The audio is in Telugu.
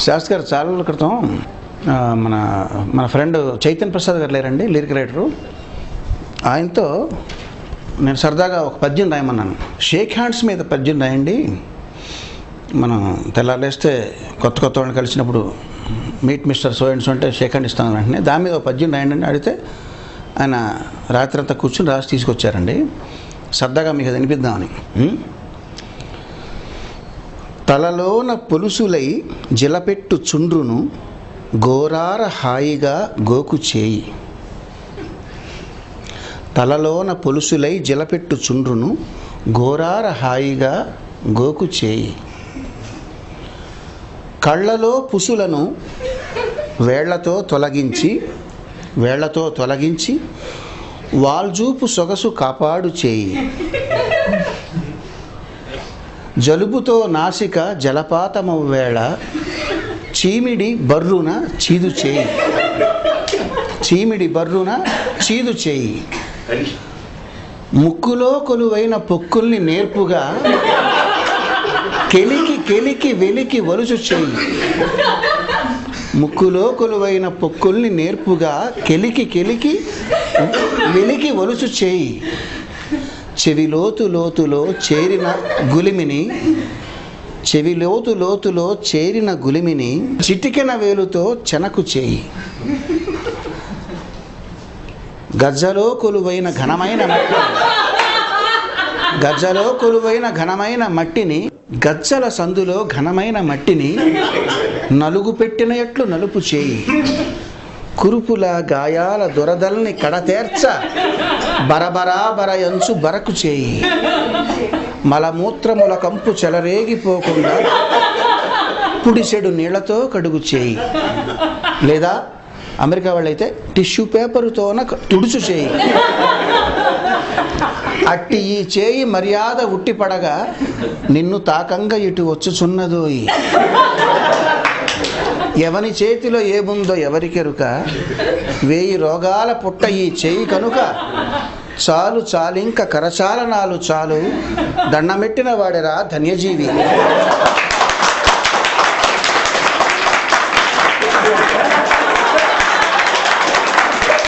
శాస్త్రి గారు చాలా రోజుల క్రితం మన మన ఫ్రెండ్ చైతన్య ప్రసాద్ గారు లేరండి, లిరిక్ రైటరు. ఆయనతో నేను సరదాగా ఒక పద్యం రాయమన్నాను. షేక్ హ్యాండ్స్ మీద పద్యం రాయండి, మనం తెల్లారేస్తే కొత్త వాళ్ళని కలిసినప్పుడు meet mister so and so అంటే షేక్ హ్యాండ్ ఇస్తాను వెంటనే, దాని మీద ఒక పద్యం రాయండి అని అడిగితే ఆయన రాత్రి అంతా కూర్చుని రాసి తీసుకొచ్చారండి. సరదాగా మీకు అది వినిపిద్దామని. తలలోన పొలుసులై జిలపెట్టు చుండ్రును గోరార హాయిగా గోకు చేయి. తలలోన పొలుసులై జిలపెట్టు చుండ్రును గోరార హాయిగా గోకు చేయి. కళ్ళలో పుసులను వేళ్లతో తొలగించి వాల్జూపు సొగసు కాపాడు చేయి. జలుబుతో నాసిక జలపాతమవ్వేళ చీమిడి బర్రున చీదు చేయి. ముక్కులో కొలువైన పొక్కుల్ని నేర్పుగా కెలికి వెలికి వలుచు చేయి. ముక్కులో కొలువైన పొక్కుల్ని నేర్పుగా కెలికి వెలికి వలుచు చేయి. చెవిలోతులో చేరిన గులిమిని చిటికెన వేలుతో చెనకు చేయి. గజ్జలో కొలువైన ఘనమైన మట్టిని గజ్జల సందులో ఘనమైన మట్టిని నలుగు పెట్టిన ఎట్లు నలుపు చేయి. కురుపుల గాయాల దురదల్ని కడతేర్చ బరయంచు బరకు చేయి. మలమూత్రముల కంపు చెలరేగిపోకుండా పుడిసెడు నీళ్లతో కడుగు చేయి. లేదా అమెరికా వాళ్ళైతే టిష్యూ పేపరుతోన తుడుచు చేయి. అట్టి ఈ చేయి మర్యాద ఉట్టిపడగా నిన్ను తాకంగా ఇటు వచ్చుచున్నదోయి. ఎవని చేతిలో ఏముందో ఎవరికెరుక, 1000 రోగాల పుట్ట ఈ చేయి కనుక. చాలింక కరచాలనాలు చాలు, దండమెట్టిన వాడెరా ధన్యజీవి.